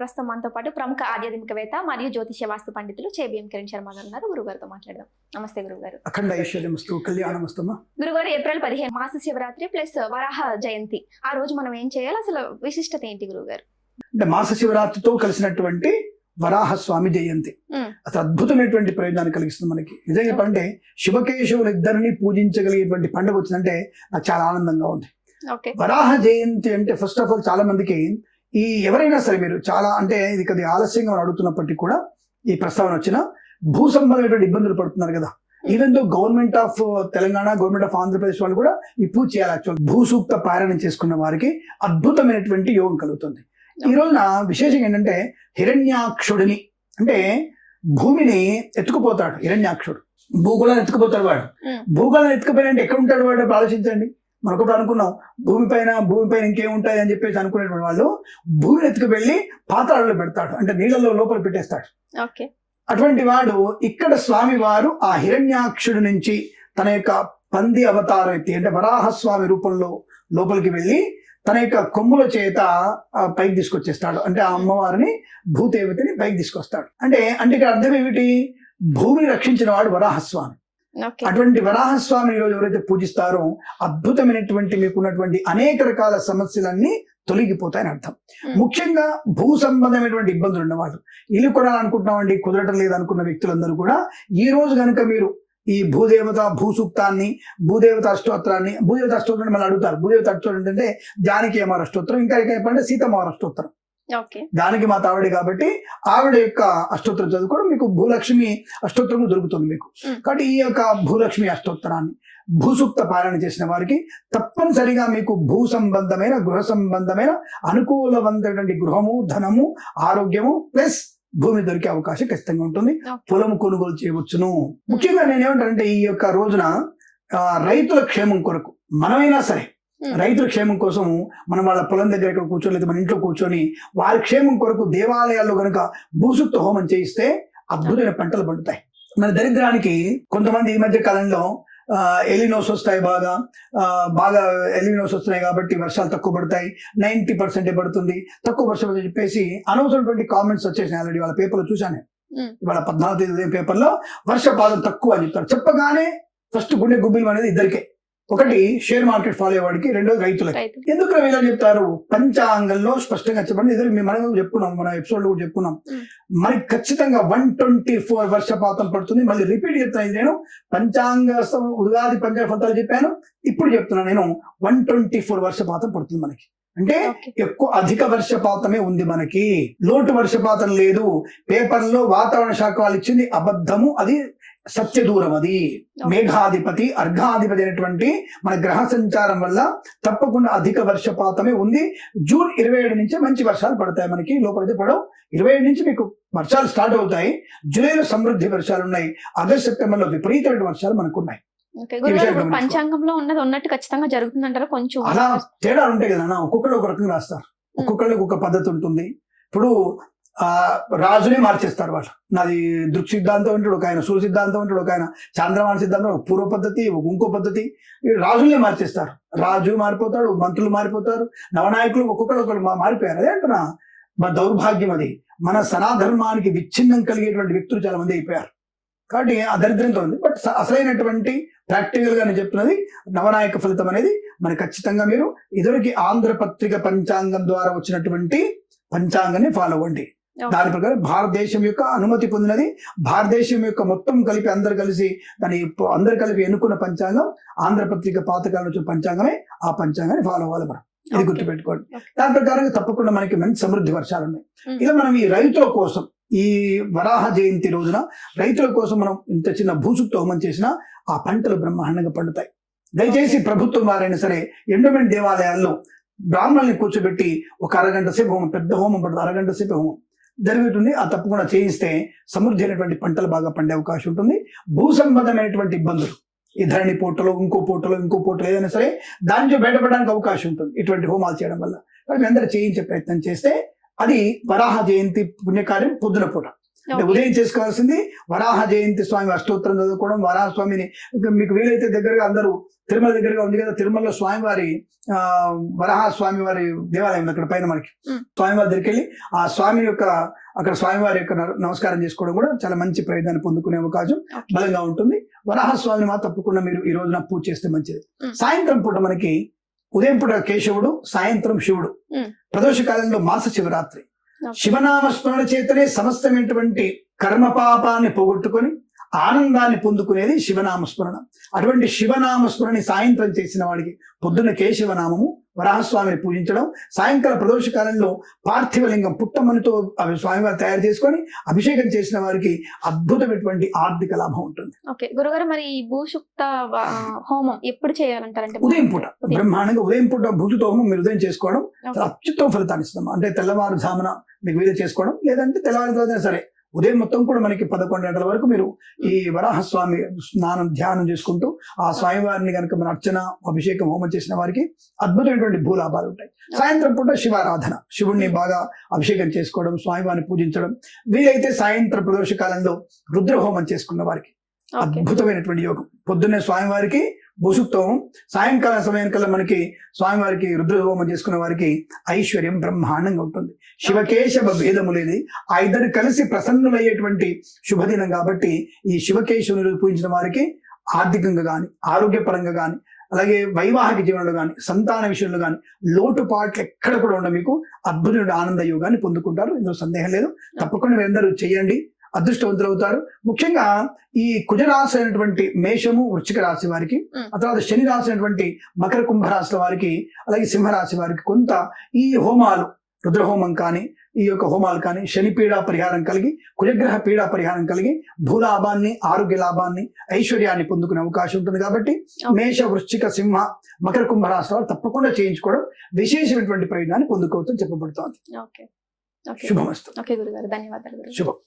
ప్రస్తుతం మనతో పాటు ప్రముఖ ఆధ్యాత్మికవేత్త మరియు జ్యోతిష్య వాస్తు పండితులు చేబిఎం కిరణ్ శర్మ గారు ఉన్నారు. గురుగారితో మాట్లాడదాం. నమస్తే గురుగారు. అఖండ ఐశ్వర్యమస్తు, కళ్యాణమస్తు. గురుగారు, ఏప్రిల్ 15 మాస శివరాత్రి ప్లస్ వరాహ జయంతి. ఆ రోజు మనం ఏం చేయాలి, అసలు విశిష్టత ఏంటి గురుగారు? అంటే మాస శివరాత్రితో కలిసినటువంటి వరాహస్వామి జయంతి అసలు అద్భుతమైనటువంటి ప్రయోజనాన్ని కలిగిస్తుంది మనకి. నిజంగా చెప్పాలంటే శివకేశవులు ఇద్దరిని పూజించగలిగేటువంటి పండుగ వచ్చిందంటే నాకు చాలా ఆనందంగా ఉంది. వరాహ జయంతి అంటే ఫస్ట్ ఆఫ్ ఆల్ చాలా మందికి ఈ ఎవరైనా సరే మీరు చాలా అంటే ఇది కొద్దిగా ఆలస్యంగా మనం అడుగుతున్నప్పటికీ కూడా ఈ ప్రస్తావన వచ్చిన భూ సంబంధమైనటువంటి ఇబ్బందులు పడుతున్నారు కదా. Even though government of Telangana, government of Andhra Pradesh వాళ్ళు కూడా ఈ పూజ చేయాలి. యాక్చువల్ భూసూక్త పారాయణం చేసుకున్న వారికి అద్భుతమైనటువంటి యోగం కలుగుతుంది. ఈ రోజున విశేషం ఏంటంటే హిరణ్యాక్షుడిని అంటే భూమిని ఎత్తుకుపోతాడు హిరణ్యాక్షుడు. భూగోళాన్ని ఎత్తుకుపోతాడు వాడు. భూగోళాన్ని ఎత్తుకుపోయినంటే ఎక్కడ ఉంటాడు వాడు ఆలోచించండి. మనొకప్పుడు అనుకున్నాం భూమిపైన ఇంకేముంటాయి అని చెప్పేసి అనుకునేటువంటి వాళ్ళు భూమిని ఎత్తుకువెళ్ళి పాతాళంలో పెడతాడు, అంటే నీళ్ళలో లోపల పెట్టేస్తాడు. అటువంటి వాడు ఇక్కడ స్వామి వారు ఆ హిరణ్యాక్షుడి నుంచి తన యొక్క పంది అవతారం ఎత్తి అంటే వరాహస్వామి రూపంలో లోపలికి వెళ్ళి తన యొక్క కొమ్ముల చేత పైకి తీసుకొచ్చేస్తాడు. అంటే ఆ అమ్మవారిని భూదేవతని పైకి తీసుకొస్తాడు. అంటే ఇక్కడ అర్థం ఏమిటి? భూమిని రక్షించిన వాడు వరాహస్వామి. అటువంటి వరాహస్వామిని ఈరోజు ఎవరైతే పూజిస్తారో అద్భుతమైనటువంటి మీకున్నటువంటి అనేక రకాల సమస్యలన్నీ తొలగిపోతాయని అర్థం. ముఖ్యంగా భూ సంబంధమైనటువంటి ఇబ్బందులు ఉన్నవాళ్ళు, ఇల్లు కొనాలనుకుంటున్నామండి కుదరటం లేదనుకున్న వ్యక్తులందరూ కూడా ఈ రోజు కనుక మీరు ఈ భూదేవత భూసూక్తాన్ని, భూదేవత అష్టోత్తరాన్ని, భూదేవత అష్టోత్తరాన్ని మళ్ళీ అడుగుతారు. భూదేవత అష్టోత్తరం ఏంటంటే జానకి అమ్మవారి అష్టోత్తరం, ఇంకా చెప్పంటే సీతమ్మవారి అష్టోత్తరం. జానకి మాత ఆవిడ కాబట్టి ఆవిడ యొక్క అష్టోత్తరం చదువుకోవడం మీకు భూలక్ష్మి అష్టోత్తరం దొరుకుతుంది మీకు. కాబట్టి ఈ యొక్క భూలక్ష్మి అష్టోత్తరాన్ని భూసూక్త పారాయణ చేసిన వారికి తప్పనిసరిగా మీకు భూ సంబంధమైన గృహ సంబంధమైన అనుకూలవంతమైనటువంటి గృహము, ధనము, ఆరోగ్యము ప్లస్ భూమి దొరికే అవకాశం ఖచ్చితంగా ఉంటుంది. పొలము కొనుగోలు చేయవచ్చును. ముఖ్యంగా నేనేమంటానంటే ఈ యొక్క రోజున రైతుల క్షేమం కొరకు మనమైనా సరే రైతుల క్షేమం కోసం మనం వాళ్ళ పొలం దగ్గర ఇక్కడ కూర్చొని లేదా మన ఇంట్లో కూర్చొని వారి క్షేమం కొరకు దేవాలయాల్లో కనుక భూసూక్త హోమం చేయిస్తే అద్భుతమైన పంటలు పండుతాయి. మన దరిద్రానికి కొంతమంది ఈ మధ్య కాలంలో ఎలినోస్ వస్తాయి, బాగా ఎలినోస్ వస్తున్నాయి కాబట్టి వర్షాలు తక్కువ పడతాయి, 90% పడుతుంది, తక్కువ వర్షం అని చెప్పేసి అనవసరమైనటువంటి కామెంట్స్ వచ్చేసినాయి. ఆల్రెడీ వాళ్ళ పేపర్లో చూశాను. ఇవాళ 14వ తేదీ పేపర్లో వర్షపాతం తక్కువ అని చెప్తారు. చెప్పగానే ఫస్ట్ గుండె గుబ్బిలం అనేది ఇద్దరికే. ఒకటి షేర్ మార్కెట్ ఫాలో అయ్యేవాడికి, రెండోది రైతులకి. ఎందుకు ఇలా చెప్తారు? పంచాంగంలో స్పష్టంగా చెప్పండి. ఇద్దరు మనం చెప్పుకున్నాం, మన ఎపిసోడ్ లో కూడా చెప్పుకున్నాం. మనకి ఖచ్చితంగా 124 వర్షపాతం పడుతుంది. మళ్ళీ రిపీట్ చెప్తాను, నేను పంచాంగ ఉగాది పంచాంగ ఫలితాలు చెప్పాను, ఇప్పుడు చెప్తున్నాను నేను 124 వర్షపాతం పడుతుంది మనకి. అంటే ఎక్కువ అధిక వర్షపాతమే ఉంది మనకి, లోటు వర్షపాతం లేదు. పేపర్లో వాతావరణ శాఖ వాళ్ళు ఇచ్చింది అబద్ధము, అది సత్య దూరం. అది మేఘాధిపతి అర్ఘాధిపతి అయినటువంటి మన గ్రహ సంచారం వల్ల తప్పకుండా అధిక వర్షపాతమే ఉంది. జూన్ 27 నుంచి మంచి వర్షాలు పడతాయి మనకి. లోపలికి పడవు. 27 నుంచి మీకు వర్షాలు స్టార్ట్ అవుతాయి. జూలైలో సమృద్ధి వర్షాలు ఉన్నాయి. ఆగస్ట్ సెప్టెంబర్ లో విపరీతమైన వర్షాలు మనకు ఉన్నాయి. పంచాంగంలో ఉన్నది ఉన్నట్టు ఖచ్చితంగా జరుగుతుందంటారా? కొంచెం అలా తేడా ఉంటాయి కదా. ఒక్కొక్కరు ఒక రకంగా రాస్తారు, ఒక్కొక్కరికి ఒక పద్ధతి ఉంటుంది. ఇప్పుడు రాజునే మార్చేస్తారు వాళ్ళు. నాది దృక్ సిద్ధాంతం ఉంటాడు, ఒక ఆయన సూర్య సిద్ధాంతం ఉంటాడు, ఒక ఆయన చాంద్రమాన సిద్ధాంతం, ఒక పూర్వ పద్ధతి, ఒక ఇంకో పద్ధతి. రాజులే మార్చేస్తారు. రాజు మారిపోతాడు, మంత్రులు మారిపోతారు, నవనాయకులు ఒక్కొక్కరు మారిపోయారు. అదే అంటున్నా, మన దౌర్భాగ్యం అది. మన సనాధర్మానికి విచ్ఛిన్నం కలిగేటువంటి వ్యక్తులు చాలా మంది అయిపోయారు. కాబట్టి ఆ దరిద్రంతో ఉంది. బట్ అసలైనటువంటి ప్రాక్టికల్ గా నేను చెప్తున్నది నవనాయక ఫలితం అనేది మనకి ఖచ్చితంగా మీరు ఇదివరకు ఆంధ్రపత్రిక పంచాంగం ద్వారా వచ్చినటువంటి పంచాంగాన్ని ఫాలో అవ్వండి. దాని ప్రకారం భారతదేశం యొక్క అనుమతి పొందినది, భారతదేశం యొక్క మొత్తం కలిపి అందరు కలిపి ఎన్నుకున్న పంచాంగం ఆంధ్రపత్రిక పాతకాలం వచ్చిన పంచాంగమే. ఆ పంచాంగాన్ని ఫాలో అవ్వాలి మనం, ఇది గుర్తుపెట్టుకోండి. దాని ప్రకారంగా తప్పకుండా మనకి మంచి సమృద్ధి వర్షాలు ఉన్నాయి. ఇలా మనం ఈ రైతుల కోసం ఈ వరాహ జయంతి రోజున రైతుల కోసం మనం ఇంత చిన్న భూసూక్త హోమం చేసినా ఆ పంటలు బ్రహ్మాండంగా పండుతాయి. దయచేసి ప్రభుత్వం వారైనా సరే ఎండోమెంట్ దేవాలయాల్లో బ్రాహ్మణుల్ని కూర్చోబెట్టి ఒక అరగంట సేపు హోమం, పెద్ద హోమం పడుతుంది, అరగంట సేపు హోమం జరుగుతుంది. ఆ తప్పకుండా చేయిస్తే సమృద్ధి అయినటువంటి పంటలు బాగా పండే అవకాశం ఉంటుంది. భూ సంబంధమైనటువంటి ఇబ్బందులు, ఈ ధరణి పోటలో ఇంకో పోటలో ఏదైనా సరే దాంట్లో బయటపడడానికి అవకాశం ఉంటుంది ఇటువంటి హోమాలు చేయడం వల్ల. కాబట్టి అందరూ చేయించే ప్రయత్నం చేస్తే అది వరాహ జయంతి పుణ్యకార్యం పొద్దున పూట అంటే ఉదయం చేసుకోవాల్సింది వరాహ జయంతి స్వామి అష్టోత్తరం చదువుకోవడం, వరాహ స్వామిని మీకు వీలైతే దగ్గరగా అందరూ తిరుమల దగ్గరగా ఉంది కదా, తిరుమలలో స్వామివారి వరాహ స్వామి వారి దేవాలయం ఉంది అక్కడ పైన మనకి. స్వామివారి దగ్గరికి వెళ్ళి ఆ స్వామి యొక్క అక్కడ స్వామివారి యొక్క నమస్కారం చేసుకోవడం కూడా చాలా మంచి ప్రయోజనాన్ని పొందుకునే అవకాశం బలంగా ఉంటుంది. వరాహ స్వామిని మాత్రం తప్పకుండా మీరు ఈ రోజున పూజ చేస్తే మంచిది. సాయంత్రం పూట మనకి ఉదయం పూట కేశవుడు, సాయంత్రం శివుడు. ప్రదోష కాలంలో మాస శివరాత్రి. శివనామ స్మరణ చేతనే సమస్తమైనటువంటి కర్మ పాపాన్ని పోగొట్టుకొని ఆనందాన్ని పొందుకునేది శివనామస్మరణ. అటువంటి శివనామస్మరణి సాయంత్రం చేసిన వాడికి పొద్దున్న కేశవనామము, వరాహస్వామిని పూజించడం, సాయంకాల ప్రదోష కాలంలో పార్థివలింగం పుట్టమనితో అవి స్వామివారు తయారు చేసుకొని అభిషేకం చేసిన వారికి అద్భుతమైనటువంటి ఆర్థిక లాభం ఉంటుంది. ఓకే గురుగారు, మరి ఈ భూషుక్త హోమం ఎప్పుడు చేయాలంటారంటే? ఉదయం పూట బ్రహ్మాండంగా ఉదయం పూట భూషుక్త హోమం మీరు ఉదయం చేసుకోవడం అత్యుత్తమ ఫలితాన్ని ఇస్తాం. అంటే తెల్లవారుజామున మీకు వీలు చేసుకోవడం, లేదంటే తెల్లవారు సరే ఉదయం మొత్తం కూడా మనకి 11 గంటల వరకు మీరు ఈ వరాహస్వామి స్నానం ధ్యానం చేసుకుంటూ ఆ స్వామివారిని కనుక మన అర్చన అభిషేకం హోమం చేసిన వారికి అద్భుతమైనటువంటి భూలాభాలు ఉంటాయి. సాయంత్రం పూట శివారాధన, శివుణ్ణి బాగా అభిషేకం చేసుకోవడం, స్వామివారిని పూజించడం, వీలైతే సాయంత్రం ప్రదోష కాలంలో రుద్రహోమం చేసుకున్న వారికి అద్భుతమైనటువంటి యోగం. పొద్దున్నే స్వామివారికి భూసుక్తోమం, సాయంకాల సమయం కల్లా మనకి స్వామివారికి రుద్రహోమం చేసుకున్న వారికి ఐశ్వర్యం బ్రహ్మాండంగా ఉంటుంది. శివకేశవ భేదము లేని ఆ ఇద్దరు కలిసి ప్రసన్నులయ్యేటువంటి శుభదినం కాబట్టి ఈ శివకేశవుని పూజించిన వారికి ఆర్థికంగా కానీ, ఆరోగ్యపరంగా కానీ, అలాగే వైవాహిక జీవనంలో కానీ, సంతాన విషయంలో కానీ లోటుపాట్లు ఎక్కడ కూడా ఉండవు. మీకు అద్భుతమైన ఆనంద యోగాన్ని పొందుకుంటారు, ఇందులో సందేహం లేదు. తప్పకుండా మీరందరూ చేయండి, అదృష్టవంతులు అవుతారు. ముఖ్యంగా ఈ కుజరాశి అయినటువంటి మేషము, వృశ్చిక రాశి వారికి, ఆ తర్వాత శని రాశి అయినటువంటి మకర కుంభరాశుల వారికి, అలాగే సింహరాశి వారికి కొంత ఈ హోమాలు, రుద్రహోమం కానీ ఈ యొక్క హోమాలు కానీ శని పీడా పరిహారం కలిగి, కుజగ్రహ పీడా పరిహారం కలిగి భూలాభాన్ని, ఆరోగ్య లాభాన్ని, ఐశ్వర్యాన్ని పొందుకునే అవకాశం ఉంటుంది. కాబట్టి మేష, వృశ్చిక, సింహ, మకర కుంభరాశి వారు తప్పకుండా చేయించుకోవడం విశేషమైనటువంటి ప్రయోజనాన్ని పొందుకోవచ్చని చెప్పబడుతోంది. శుభమస్తు. ఓకే గురుగారు, ధన్యవాదాలు. శుభం.